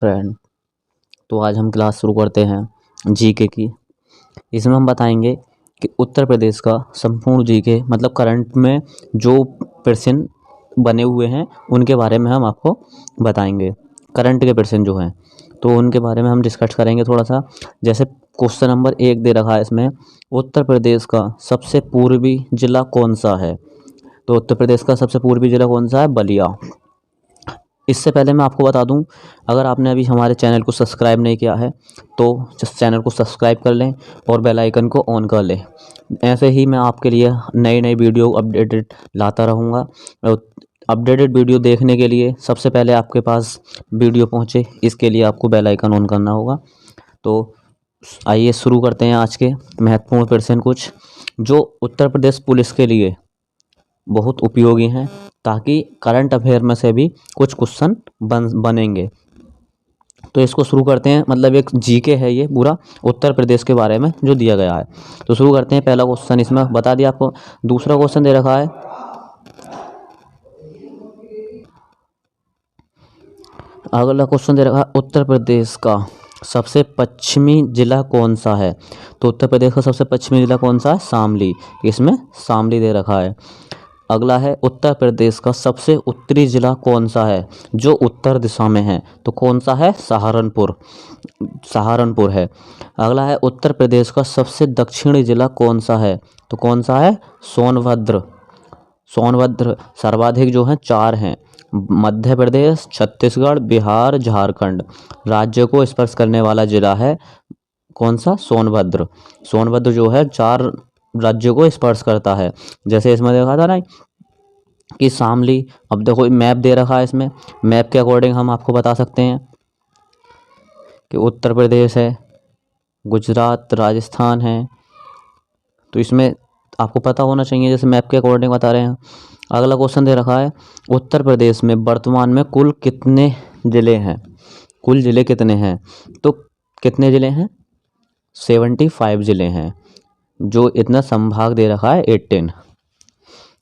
Friend, तो आज हम क्लास शुरू करते हैं जीके की। इसमें हम बताएंगे कि उत्तर प्रदेश का संपूर्ण जीके मतलब करंट में जो प्रश्न बने हुए हैं उनके बारे में हम आपको बताएंगे। करंट के प्रश्न जो हैं तो उनके बारे में हम डिस्कस करेंगे थोड़ा सा। जैसे क्वेश्चन नंबर 1 दे रखा है इसमें, उत्तर प्रदेश का सबसे पूर्वी जिला कौन सा है। तो उत्तर प्रदेश का सबसे पूर्वी जिला कौन सा है? बलिया। इससे पहले मैं आपको बता दूं, अगर आपने अभी हमारे चैनल को सब्सक्राइब नहीं किया है तो चैनल को सब्सक्राइब कर लें और बेल आइकन को ऑन कर लें। ऐसे ही मैं आपके लिए नई नई वीडियो अपडेटेड लाता रहूँगा। अपडेटेड वीडियो देखने के लिए सबसे पहले आपके पास वीडियो पहुँचे, इसके लिए आपको बेल आइकन ऑन करना होगा। तो आइए शुरू करते हैं आज के महत्वपूर्ण प्रश्न कुछ जो उत्तर प्रदेश पुलिस के लिए बहुत उपयोगी हैं, ताकि करंट अफेयर में से भी कुछ क्वेश्चन बनेंगे। तो इसको शुरू करते हैं। मतलब एक जीके है ये पूरा उत्तर प्रदेश के बारे में जो दिया गया है। तो शुरू करते हैं। पहला क्वेश्चन इसमें बता दिया आपको। दूसरा क्वेश्चन दे रखा है, अगला क्वेश्चन दे रखा है, उत्तर प्रदेश का सबसे पश्चिमी जिला कौन सा है। तो उत्तर प्रदेश का सबसे पश्चिमी जिला कौन सा है? शामली। इसमें शामली दे रखा है। अगला है, उत्तर प्रदेश का सबसे उत्तरी जिला कौन सा है जो उत्तर दिशा में है। तो कौन सा है? सहारनपुर। सहारनपुर है। अगला है, उत्तर प्रदेश का सबसे दक्षिणी जिला कौन सा है। तो कौन सा है? सोनभद्र। सोनभद्र। सर्वाधिक जो हैं 4 हैं, मध्य प्रदेश, छत्तीसगढ़, बिहार, झारखंड। राज्य को स्पर्श करने वाला जिला है कौन सा? सोनभद्र। सोनभद्र जो है 4 राज्यों को स्पर्श करता है। जैसे इसमें देखा था ना कि शामली, अब देखो मैप दे रखा है इसमें, मैप के अकॉर्डिंग हम आपको बता सकते हैं कि उत्तर प्रदेश है, गुजरात, राजस्थान है। तो इसमें आपको पता होना चाहिए, जैसे मैप के अकॉर्डिंग बता रहे हैं। अगला क्वेश्चन दे रखा है, उत्तर प्रदेश में वर्तमान में कुल कितने ज़िले हैं। कुल ज़िले कितने हैं? तो कितने ज़िले हैं? 75 ज़िले हैं। जो इतना संभाग दे रखा है 18।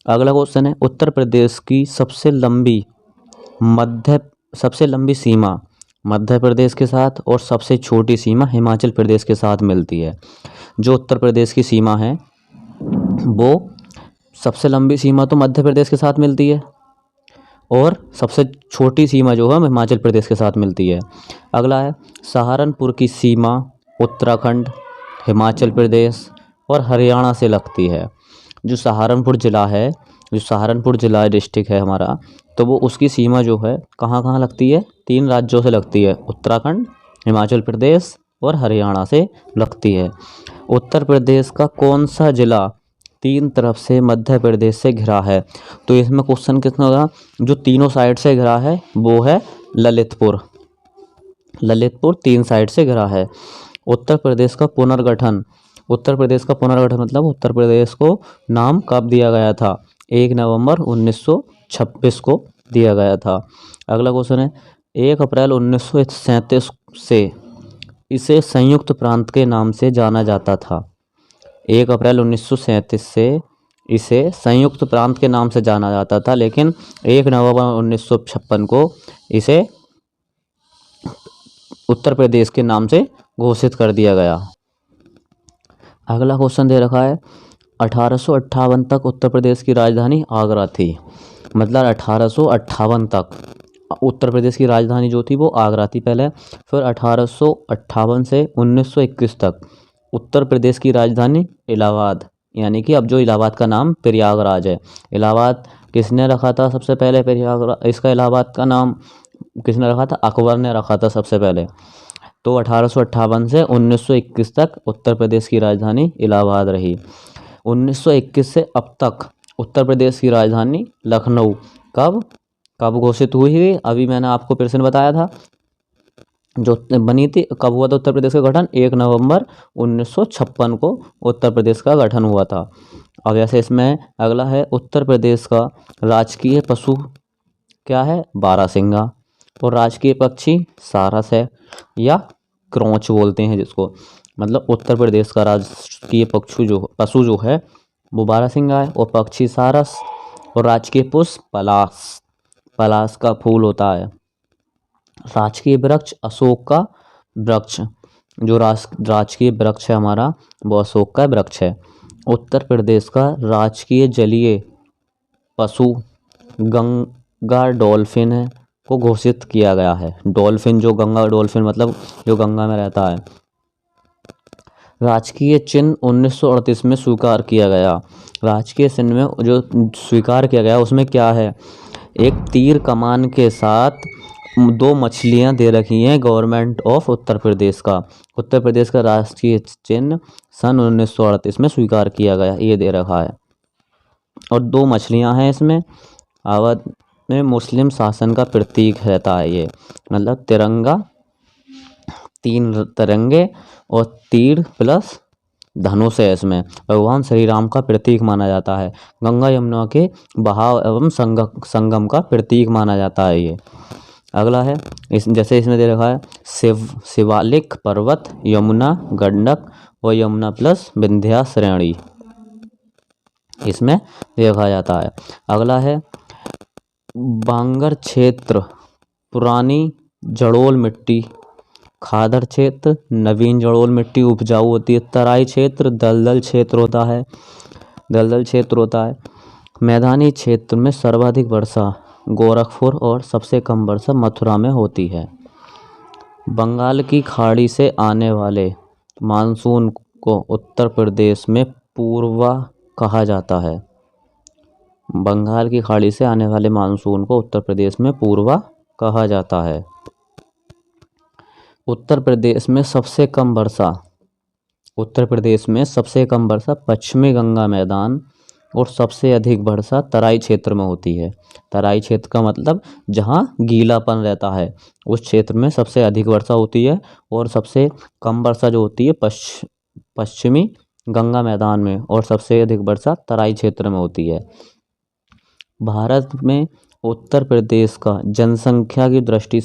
अगला क्वेश्चन है, उत्तर प्रदेश की सबसे लंबी सीमा मध्य प्रदेश के साथ और सबसे छोटी सीमा हिमाचल प्रदेश के साथ मिलती है। जो उत्तर प्रदेश की सीमा है वो सबसे लंबी सीमा तो मध्य प्रदेश के साथ मिलती है और सबसे छोटी सीमा जो है हिमाचल प्रदेश के साथ मिलती है। अगला है, सहारनपुर की सीमा उत्तराखंड, हिमाचल प्रदेश और हरियाणा से लगती है। जो सहारनपुर ज़िला डिस्ट्रिक्ट है हमारा, तो वो उसकी सीमा जो है कहाँ कहाँ लगती है? 3 राज्यों से लगती है, उत्तराखंड, हिमाचल प्रदेश और हरियाणा से लगती है। उत्तर प्रदेश का कौन सा ज़िला 3 तरफ से मध्य प्रदेश से घिरा है। तो इसमें क्वेश्चन कितना होगा? जो तीनों साइड से घिरा है वो है ललितपुर। ललितपुर 3 साइड से घिरा है। उत्तर प्रदेश का पुनर्गठन मतलब उत्तर प्रदेश को नाम कब दिया गया था? 1 नवंबर 1926 को दिया गया था। अगला क्वेश्चन है, 1 अप्रैल 1937 से इसे संयुक्त प्रांत के नाम से जाना जाता था। 1 अप्रैल 1937 से इसे संयुक्त प्रांत के नाम से जाना जाता था, लेकिन 1 नवंबर 1956 को इसे उत्तर प्रदेश के नाम से घोषित कर दिया गया। अगला क्वेश्चन दे रखा है, 1858 तक उत्तर प्रदेश की राजधानी आगरा थी। मतलब 1858 तक उत्तर प्रदेश की राजधानी जो थी वो आगरा थी पहले। फिर 1858 से 1921 तक उत्तर प्रदेश की राजधानी इलाहाबाद, यानी कि अब जो इलाहाबाद का नाम प्रयागराज है। इलाहाबाद किसने रखा था सबसे पहले? प्रयागराज, इसका इलाहाबाद का नाम किसने रखा था? अकबर ने रखा था सबसे पहले। तो 1858 से 1921 तक उत्तर प्रदेश की राजधानी इलाहाबाद रही। 1921 से अब तक उत्तर प्रदेश की राजधानी लखनऊ कब घोषित हुई थी? अभी मैंने आपको प्रश्न बताया था जो बनी थी। कब हुआ था उत्तर प्रदेश का गठन? 1 नवंबर 1956 को उत्तर प्रदेश का गठन हुआ था। अब ऐसे इसमें अगला है, उत्तर प्रदेश का राजकीय पशु क्या है? बारहसिंगा। और राजकीय पक्षी सारस है या क्रोंच बोलते हैं जिसको। मतलब उत्तर प्रदेश का राजकीय पशु जो है वो बारहसिंगा है और पक्षी सारस। और राजकीय पुष्प पलाश का फूल होता है। राजकीय वृक्ष अशोक का वृक्ष, जो राजकीय वृक्ष है हमारा वो अशोक का वृक्ष है। उत्तर प्रदेश का राजकीय जलीय पशु गंगा डॉल्फिन है को घोषित किया गया है। डॉल्फिन, जो गंगा डॉल्फिन मतलब जो गंगा में रहता है। राजकीय चिन्ह 1938 में स्वीकार किया गया। राजकीय चिन्ह में जो स्वीकार किया गया उसमें क्या है, एक तीर कमान के साथ दो मछलियां दे रखी हैं गवर्नमेंट ऑफ उत्तर प्रदेश का। उत्तर प्रदेश का राष्ट्रीय चिन्ह सन 1938 में स्वीकार किया गया, ये दे रखा है। और दो मछलियां हैं इसमें। अवध में मुस्लिम शासन का प्रतीक रहता है ये, मतलब तिरंगा, 3 तिरंगे और तीर प्लस धनुष है इसमें। भगवान श्री राम का प्रतीक माना जाता है। गंगा यमुना के बहाव एवं संगम का प्रतीक माना जाता है ये। अगला है जैसे इसमें दे रखा है शिवालिक पर्वत, यमुना, गंडक और यमुना प्लस विंध्या श्रेणी, इसमें देखा जाता है। अगला है बांगर क्षेत्र पुरानी जड़ोल मिट्टी, खादर क्षेत्र नवीन जड़ोल मिट्टी उपजाऊ होती है, तराई क्षेत्र दलदल क्षेत्र होता है। मैदानी क्षेत्र में सर्वाधिक वर्षा गोरखपुर और सबसे कम वर्षा मथुरा में होती है। बंगाल की खाड़ी से आने वाले मानसून को उत्तर प्रदेश में पूर्वा कहा जाता है। बंगाल की खाड़ी से आने वाले मानसून को उत्तर प्रदेश में पूर्वा कहा जाता है। उत्तर प्रदेश में सबसे कम वर्षा पश्चिमी गंगा मैदान और सबसे अधिक वर्षा तराई क्षेत्र में होती है। तराई क्षेत्र का मतलब जहाँ गीलापन रहता है उस क्षेत्र में सबसे अधिक वर्षा होती है, और सबसे कम वर्षा जो होती है पश्चिमी गंगा मैदान में, और सबसे अधिक वर्षा तराई क्षेत्र में होती है। भारत में उत्तर प्रदेश का जनसंख्या की दृष्टि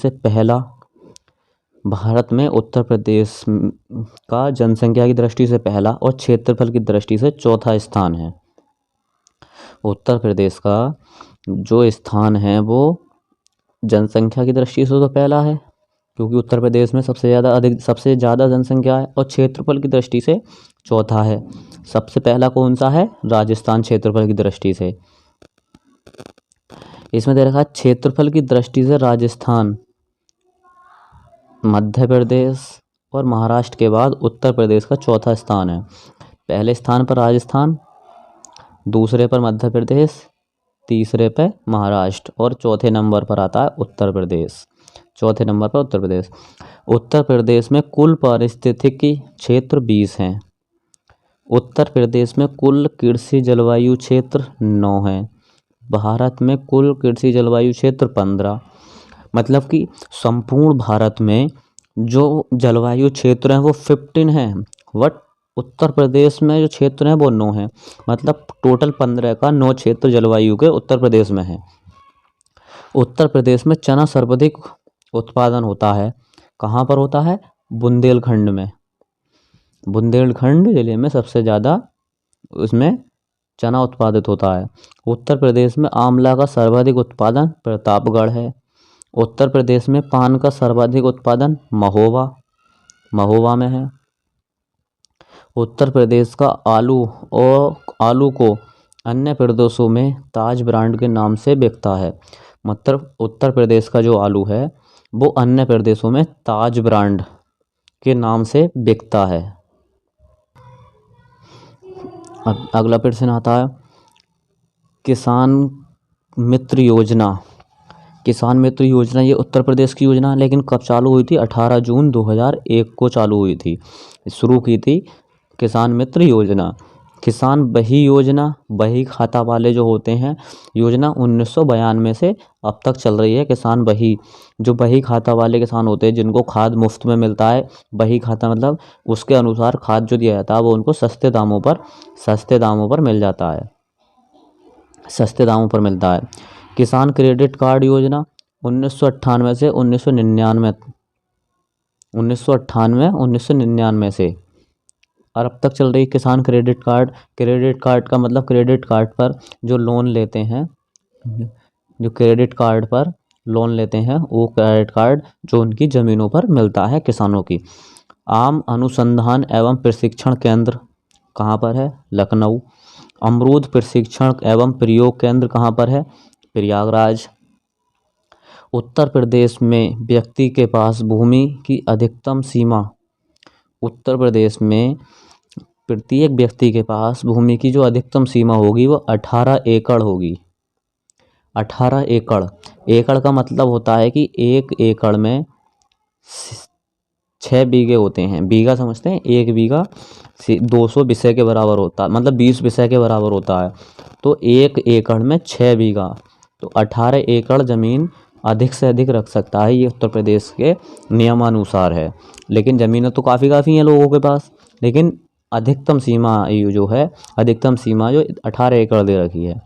से पहला और क्षेत्रफल की दृष्टि से चौथा स्थान है। उत्तर प्रदेश का जो स्थान है वो जनसंख्या की दृष्टि से तो पहला है, क्योंकि उत्तर प्रदेश में सबसे ज़्यादा जनसंख्या है, और क्षेत्रफल की दृष्टि से चौथा है। सबसे पहला कौन सा है, राजस्थान क्षेत्रफल की दृष्टि से। इसमें दे रखा है क्षेत्रफल की दृष्टि से राजस्थान, मध्य प्रदेश और महाराष्ट्र के बाद उत्तर प्रदेश का चौथा स्थान है। पहले स्थान पर राजस्थान, दूसरे पर मध्य प्रदेश, तीसरे पे महाराष्ट्र और चौथे नंबर पर आता है उत्तर प्रदेश। उत्तर प्रदेश में कुल पारिस्थितिकी क्षेत्र 20 हैं। उत्तर प्रदेश में कुल कृषि जलवायु क्षेत्र 9 हैं। भारत में कुल कृषि जलवायु क्षेत्र 15, मतलब कि संपूर्ण भारत में जो जलवायु क्षेत्र हैं वो 15 हैं, बट उत्तर प्रदेश में जो क्षेत्र हैं वो 9 हैं, मतलब टोटल 15 का 9 क्षेत्र जलवायु के उत्तर प्रदेश में है। उत्तर प्रदेश में चना सर्वाधिक उत्पादन होता है। कहाँ पर होता है, बुंदेलखंड में। बुंदेलखंड जिले में सबसे ज़्यादा उसमें चना उत्पादित होता है। उत्तर प्रदेश में आंवला का सर्वाधिक उत्पादन प्रतापगढ़ है। उत्तर प्रदेश में पान का सर्वाधिक उत्पादन महोबा में है। उत्तर प्रदेश का आलू को अन्य प्रदेशों में ताज ब्रांड के नाम से बिकता है। मतलब उत्तर प्रदेश का जो आलू है वो अन्य प्रदेशों में ताज ब्रांड के नाम से बिकता है। अब अगला प्रश्न आता है किसान मित्र योजना। किसान मित्र योजना ये उत्तर प्रदेश की योजना, लेकिन कब चालू हुई थी, 18 जून 2001 को चालू हुई थी, शुरू की थी किसान मित्र योजना। किसान बही योजना, बही खाता वाले जो होते हैं, योजना 1992 से अब तक चल रही है। किसान बही, जो बही खाता वाले किसान होते हैं जिनको खाद मुफ्त में मिलता है, बही खाता मतलब उसके अनुसार खाद जो दिया जाता है वो उनको सस्ते दामों पर मिल जाता है, सस्ते दामों पर मिलता है। किसान क्रेडिट कार्ड योजना 1998 से 1999 से और अब तक चल रही किसान क्रेडिट कार्ड। क्रेडिट कार्ड का मतलब क्रेडिट कार्ड पर जो लोन लेते हैं, जो क्रेडिट कार्ड पर लोन लेते हैं वो क्रेडिट कार्ड जो उनकी ज़मीनों पर मिलता है किसानों की। आम अनुसंधान एवं प्रशिक्षण केंद्र कहाँ पर है? लखनऊ। अमरूद प्रशिक्षण एवं प्रयोग केंद्र कहाँ पर है? प्रयागराज। उत्तर प्रदेश में व्यक्ति के पास भूमि की अधिकतम सीमा, उत्तर प्रदेश में प्रत्येक व्यक्ति के पास भूमि की जो अधिकतम सीमा होगी वो 18 एकड़ होगी। 18 एकड़। एकड़ का मतलब होता है कि 1 एकड़ में 6 बीघे होते हैं। बीघा समझते हैं? 1 बीघा 200 विषय के बराबर होता है, मतलब 20 विषय के बराबर होता है। तो 1 एकड़ में 6 बीघा, तो 18 एकड़ ज़मीन अधिक से अधिक रख सकता है। ये उत्तर प्रदेश के नियमानुसार है। लेकिन ज़मीनें तो काफ़ी हैं लोगों के पास, लेकिन अधिकतम सीमा ये जो है, अधिकतम सीमा जो 18 एकड़ दे रखी है।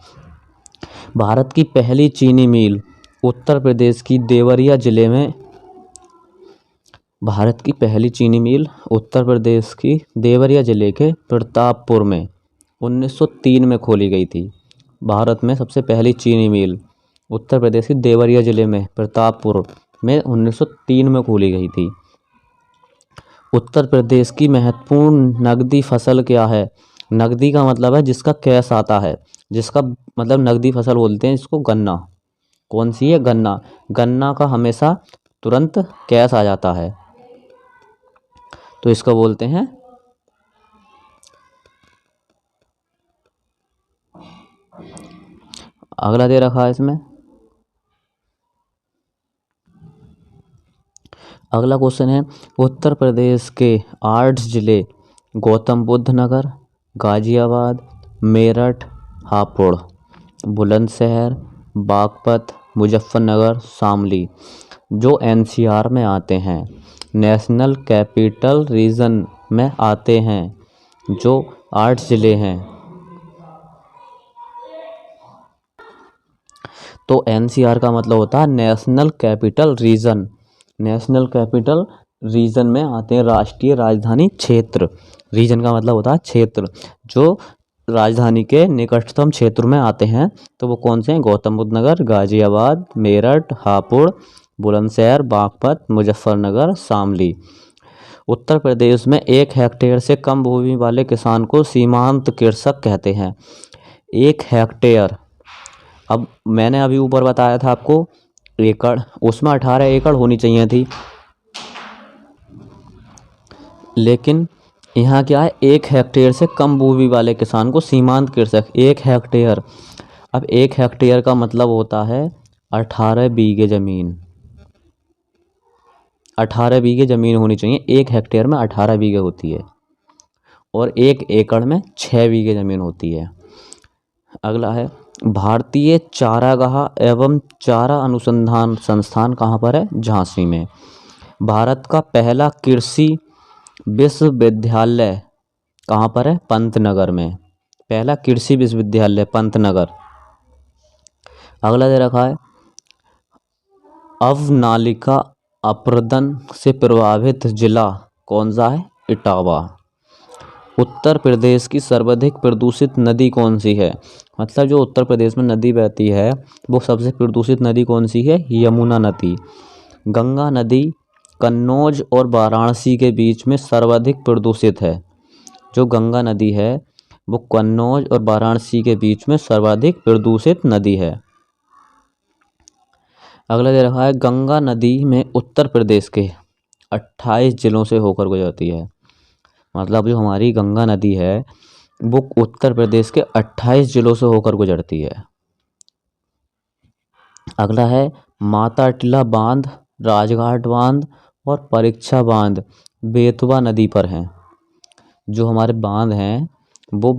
भारत की पहली चीनी मिल उत्तर प्रदेश की देवरिया जिले में, भारत की पहली चीनी मिल उत्तर प्रदेश की देवरिया जिले के प्रतापपुर में 1903 में खोली गई थी। भारत में सबसे पहली चीनी मिल उत्तर प्रदेश की देवरिया जिले में प्रतापपुर में 1903 में खोली गई थी। उत्तर प्रदेश की महत्वपूर्ण नकदी फसल क्या है? नकदी का मतलब है जिसका कैश आता है, जिसका मतलब नकदी फसल बोलते हैं इसको। गन्ना। कौन सी है? गन्ना। गन्ना का हमेशा तुरंत कैश आ जाता है, तो इसको बोलते हैं। अगला दे रखा है इसमें, अगला क्वेश्चन है उत्तर प्रदेश के 8 जिले गौतम बुद्ध नगर, गाजियाबाद, मेरठ, हापुड़, बुलंदशहर, बागपत, मुजफ्फरनगर, शामली जो एनसीआर में आते हैं, नेशनल कैपिटल रीजन में आते हैं। जो 8 जिले हैं, तो एनसीआर का मतलब होता है national capital region. National capital region में आते हैं, राष्ट्रीय राजधानी क्षेत्र। रीजन का मतलब होता है क्षेत्र, जो राजधानी के निकटतम क्षेत्र में आते हैं। तो वो कौन से हैं? गौतम बुद्ध नगर, गाजियाबाद, मेरठ, हापुड़, बुलंदशहर, बागपत, मुजफ्फरनगर, शामली। उत्तर प्रदेश में 1 हेक्टेयर से कम भूमि वाले किसान को सीमांत कृषक कहते हैं। 1 हेक्टेयर, अब मैंने अभी ऊपर बताया था आपको एकड़, उसमें 18 एकड़ होनी चाहिए थी, लेकिन यहाँ क्या है? 1 हेक्टेयर से कम भूमि वाले किसान को सीमांत कृषक। 1 हेक्टेयर, अब 1 हेक्टेयर का मतलब होता है 18 बीघे ज़मीन। 18 बीघे ज़मीन होनी चाहिए। 1 हेक्टेयर में 18 बीघे होती है और 1 एकड़ में 6 बीघे ज़मीन होती है। अगला है भारतीय चारागाह एवं चारा अनुसंधान संस्थान कहाँ पर है? झांसी में। भारत का पहला कृषि विश्वविद्यालय कहाँ पर है? पंतनगर में। पहला कृषि विश्वविद्यालय पंतनगर। अगला दे रखा है अवनालिका अपरदन से प्रभावित जिला कौन सा है? इटावा। उत्तर प्रदेश की सर्वाधिक प्रदूषित नदी कौन सी है? मतलब जो उत्तर प्रदेश में नदी बहती है वो सबसे प्रदूषित नदी कौन सी है? यमुना नदी। गंगा नदी कन्नौज और वाराणसी के बीच में सर्वाधिक प्रदूषित है। जो गंगा नदी है वो कन्नौज और वाराणसी के बीच में सर्वाधिक प्रदूषित नदी है। अगला दे रखा है गंगा नदी में उत्तर प्रदेश के 28 जिलों से होकर गुजरती है। मतलब जो हमारी गंगा नदी है वो उत्तर प्रदेश के 28 जिलों से होकर गुजरती है। अगला है माता टीला बांध, राजघाट बांध और परीक्षा बांध बेतवा नदी पर हैं। जो हमारे बांध हैं वो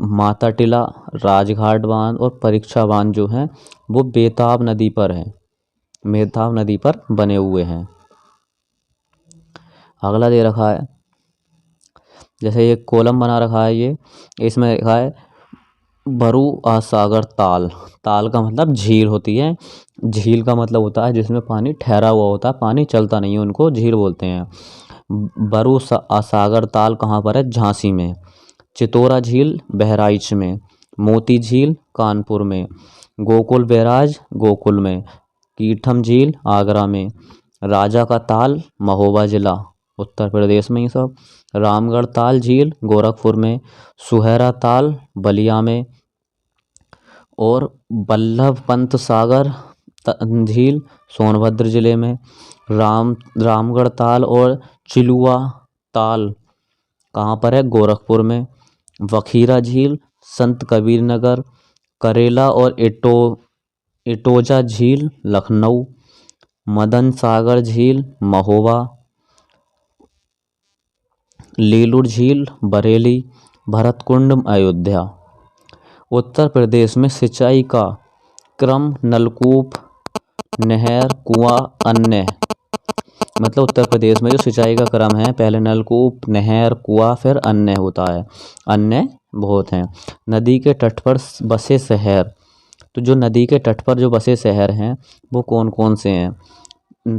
माता टीला, राजघाट बांध और परीक्षा बांध जो हैं वो बेताब नदी पर हैं, बेताब नदी पर बने हुए हैं। अगला दे रखा है, जैसे ये कॉलम बना रखा है, ये इसमें लिखा है भरू सागर ताल। ताल का मतलब झील होती है। झील का मतलब होता है जिसमें पानी ठहरा हुआ होता है, पानी चलता नहीं है, उनको झील बोलते हैं। भरू सागर ताल कहाँ पर है? झांसी में। चितौरा झील बहराइच में। मोती झील कानपुर में। गोकुल बैराज गोकुल में। कीठम झील आगरा में, राजा का ताल महोबा जिला उत्तर प्रदेश में, ये सब रामगढ़ ताल झील गोरखपुर में, सुहेरा ताल बलिया में, और बल्लभ पंत सागर झील सोनभद्र जिले में, रामगढ़ ताल और चिलुआ ताल कहाँ पर है, गोरखपुर में, वखीरा झील संत कबीर नगर, करेला और इटोजा झील लखनऊ, मदन सागर झील महोबा, लीलुर झील बरेली, भरतकुंड अयोध्या। उत्तर प्रदेश में सिंचाई का क्रम नलकूप, नहर, कुआं, अन्य, मतलब उत्तर प्रदेश में जो सिंचाई का क्रम है पहले नलकूप, नहर, कुआं, फिर अन्य होता है। अन्य बहुत हैं। नदी के तट पर बसे शहर, तो जो नदी के तट पर जो बसे शहर हैं वो कौन कौन से हैं?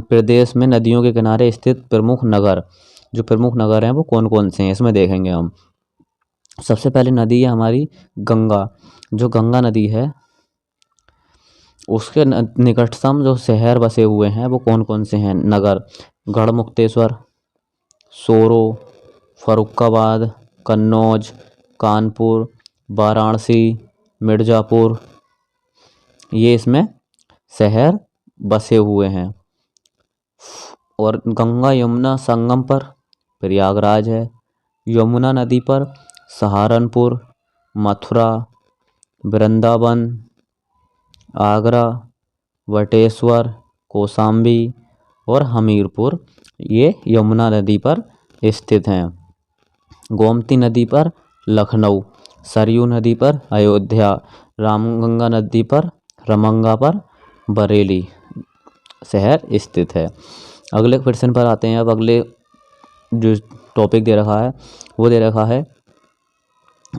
प्रदेश में नदियों के किनारे स्थित प्रमुख नगर, जो प्रमुख नगर हैं वो कौन कौन से हैं इसमें देखेंगे हम। सबसे पहले नदी है हमारी गंगा। जो गंगा नदी है उसके निकटतम जो शहर बसे हुए हैं वो कौन कौन से हैं नगर? गढ़मुक्तेश्वर, सोरो, फर्रुखाबाद, कन्नौज, कानपुर, वाराणसी, मिर्ज़ापुर, ये इसमें शहर बसे हुए हैं। और गंगा यमुना संगम पर प्रयागराज है। यमुना नदी पर सहारनपुर, मथुरा, वृंदावन, आगरा, वटेश्वर, कौशाम्बी और हमीरपुर ये यमुना नदी पर स्थित हैं। गोमती नदी पर लखनऊ, सरयू नदी पर अयोध्या, रामगंगा नदी पर रामगंगा पर बरेली शहर स्थित है। अगले क्वेश्चन पर आते हैं। अब अगले जो टॉपिक दे रखा है वो दे रखा है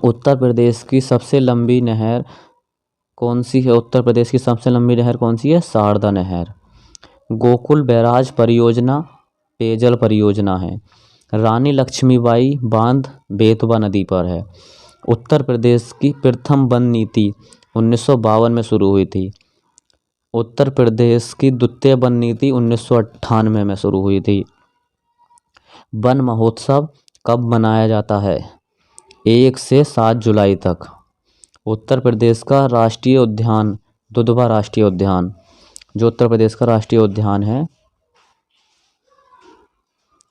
उत्तर प्रदेश की सबसे लंबी नहर कौन सी है? उत्तर प्रदेश की सबसे लंबी नहर कौन सी है? शारदा नहर। गोकुल बैराज परियोजना पेयजल परियोजना है। रानी लक्ष्मीबाई बांध बेतवा नदी पर है। उत्तर प्रदेश की प्रथम वन नीति 1952 में शुरू हुई थी। उत्तर प्रदेश की द्वितीय वन नीति 1998 में शुरू हुई थी। वन महोत्सव कब मनाया जाता है? 1 से 7 जुलाई तक। उत्तर प्रदेश का राष्ट्रीय उद्यान दुधवा राष्ट्रीय उद्यान, जो उत्तर प्रदेश का राष्ट्रीय उद्यान है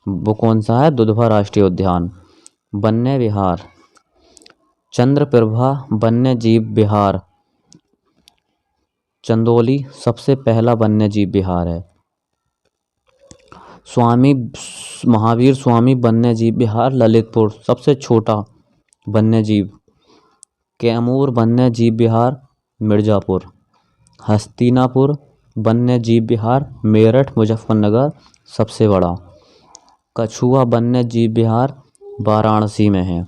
वो कौन सा है? दुधवा राष्ट्रीय उद्यान। वन्य विहार चंद्रप्रभा वन्य जीव विहार चंदौली सबसे पहला वन्य जीव विहार है। स्वामी महावीर स्वामी वन्य जीव विहार ललितपुर सबसे छोटा वन्य जीव। कैमूर वन्य जीव विहार मिर्ज़ापुर। हस्तिनापुर वन्य जीव विहार मेरठ मुजफ्फरनगर सबसे बड़ा। कछुआ वन्य जीव विहार वाराणसी में है।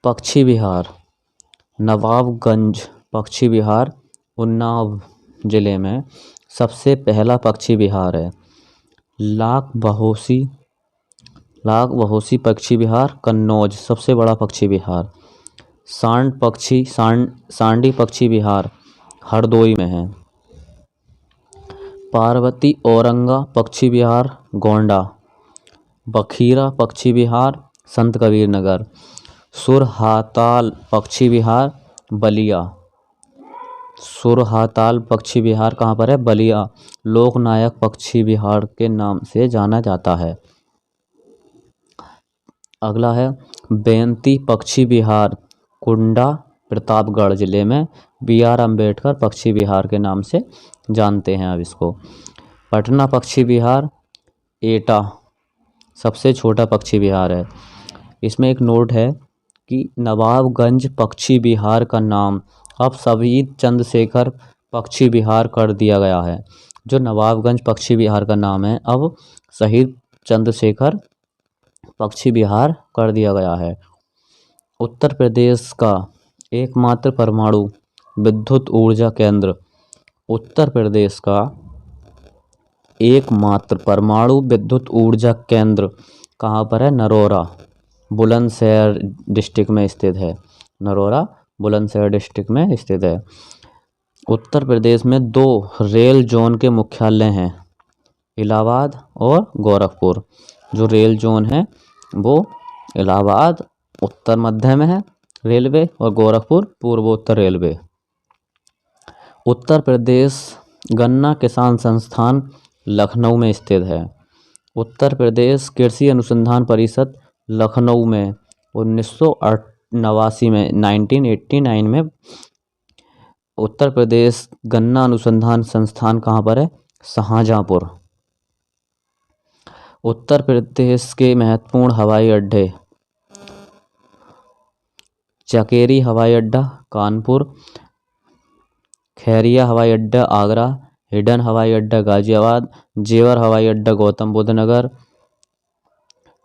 पक्षी विहार नवाबगंज पक्षी विहार उन्नाव जिले में सबसे पहला पक्षी विहार है। लाख बहोसी पक्षी विहार कन्नौज सबसे बड़ा पक्षी विहार। सांडी पक्षी विहार हरदोई में है। पार्वती औरंगा पक्षी विहार गोंडा। बखीरा पक्षी विहार संत कबीर नगर। सुरहाताल पक्षी विहार बलिया। सुरहाताल पक्षी विहार कहाँ पर है? बलिया। लोकनायक पक्षी विहार के नाम से जाना जाता है। अगला है बेंती पक्षी विहार कुंडा प्रतापगढ़ जिले में। BR अम्बेडकर पक्षी विहार के नाम से जानते हैं अब इसको। पटना पक्षी विहार एटा सबसे छोटा पक्षी विहार है। इसमें एक नोट है कि नवाबगंज पक्षी विहार का नाम अब शहीद चंद्रशेखर पक्षी विहार कर दिया गया है। जो नवाबगंज पक्षी विहार का नाम है अब शहीद चंद्रशेखर पक्षी विहार कर दिया गया है। उत्तर प्रदेश का एकमात्र परमाणु विद्युत ऊर्जा केंद्र। उत्तर प्रदेश का एकमात्र परमाणु विद्युत ऊर्जा केंद्र कहाँ पर है? नरोरा बुलंदशहर डिस्ट्रिक्ट में स्थित है। नरोरा बुलंदशहर डिस्ट्रिक्ट में स्थित है। उत्तर प्रदेश में 2 रेल जोन के मुख्यालय हैं, इलाहाबाद और गोरखपुर। जो रेल जोन है वो इलाहाबाद उत्तर मध्य में है रेलवे और गोरखपुर पूर्वोत्तर रेलवे। उत्तर प्रदेश गन्ना किसान संस्थान लखनऊ में स्थित है। उत्तर प्रदेश कृषि अनुसंधान परिषद लखनऊ में 1989 में 1989 में उत्तर प्रदेश गन्ना अनुसंधान संस्थान कहाँ पर है? शाहजहाँपुर। उत्तर प्रदेश के महत्वपूर्ण हवाई अड्डे, चकेरी हवाई अड्डा कानपुर, खैरिया हवाई अड्डा आगरा, हिडन हवाई अड्डा गाजियाबाद, जेवर हवाई अड्डा गौतम बुद्ध नगर,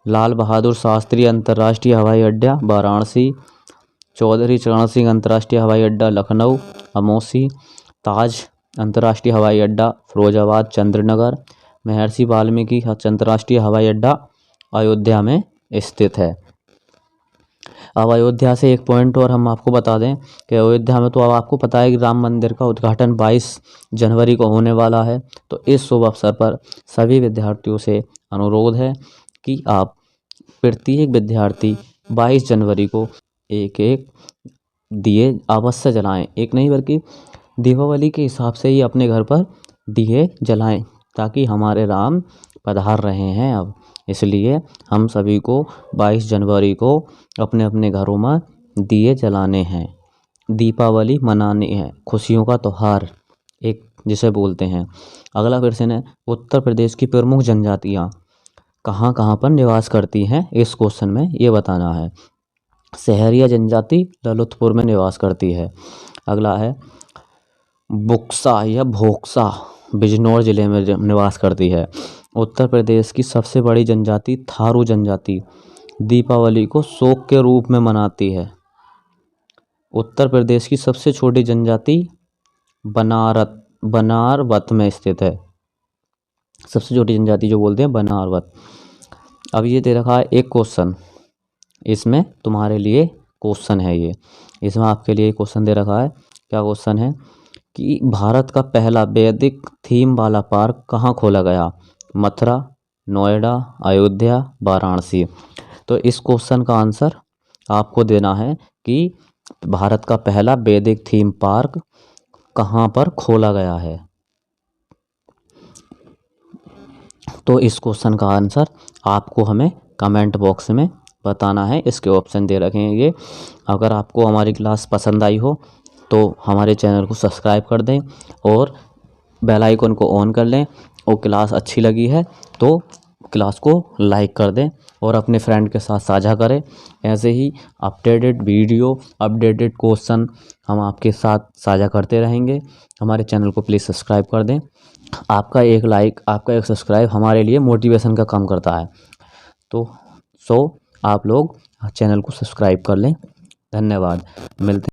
लाल बहादुर शास्त्री अंतर्राष्ट्रीय हवाई अड्डा वाराणसी, चौधरी चरण सिंह अंतर्राष्ट्रीय हवाई अड्डा लखनऊ अमौसी, ताज अंतर्राष्ट्रीय हवाई अड्डा फिरोजाबाद चंद्रनगर, महर्षि वाल्मीकि अंतर्राष्ट्रीय हवाई अड्डा अयोध्या में स्थित है। अब अयोध्या से एक पॉइंट और हम आपको बता दें कि अयोध्या में तो अब आपको पता है कि राम मंदिर का उद्घाटन 22 जनवरी को होने वाला है। तो इस शुभ अवसर पर सभी विद्यार्थियों से अनुरोध है कि आप प्रत्येक विद्यार्थी 22 जनवरी को एक एक दिए अवश्य जलाएं। एक नहीं बल्कि दीपावली के हिसाब से ही अपने घर पर दिए जलाएं, ताकि हमारे राम पधार रहे हैं अब, इसलिए हम सभी को 22 जनवरी को अपने अपने घरों में दिए जलाने हैं, दीपावली मनानी है, खुशियों का त्यौहार एक जिसे बोलते हैं। अगला क्वेश्चन है, उत्तर प्रदेश की प्रमुख जनजातियाँ कहाँ कहाँ पर निवास करती हैं? इस क्वेश्चन में ये बताना है। सहरिया जनजाति ललितपुर में निवास करती है। अगला है बुक्सा या भोक्सा बिजनौर जिले में निवास करती है। उत्तर प्रदेश की सबसे बड़ी जनजाति थारू जनजाति दीपावली को शोक के रूप में मनाती है। उत्तर प्रदेश की सबसे छोटी जनजाति बनारवत में स्थित है। सबसे छोटी जनजाति जो बोलते हैं बनारवत। अब ये दे रखा है एक क्वेश्चन, इसमें तुम्हारे लिए क्वेश्चन है ये, इसमें आपके लिए क्वेश्चन दे रखा है। क्या क्वेश्चन है कि भारत का पहला वैदिक थीम वाला पार्क कहाँ खोला गया? मथुरा, नोएडा, अयोध्या, वाराणसी। तो इस क्वेश्चन का आंसर आपको देना है कि भारत का पहला वैदिक थीम पार्क कहाँ पर खोला गया है। तो इस क्वेश्चन का आंसर आपको हमें कमेंट बॉक्स में बताना है। इसके ऑप्शन दे रखे हैं ये। अगर आपको हमारी क्लास पसंद आई हो तो हमारे चैनल को सब्सक्राइब कर दें और बेल आइकन को ऑन कर लें, और क्लास अच्छी लगी है तो क्लास को लाइक कर दें और अपने फ्रेंड के साथ साझा करें। ऐसे ही अपडेटेड वीडियो, अपडेटेड क्वेश्चन हम आपके साथ साझा करते रहेंगे। हमारे चैनल को प्लीज़ सब्सक्राइब कर दें। आपका एक लाइक, आपका एक सब्सक्राइब हमारे लिए मोटिवेशन का काम करता है। तो आप लोग चैनल को सब्सक्राइब कर लें। धन्यवाद। मिलते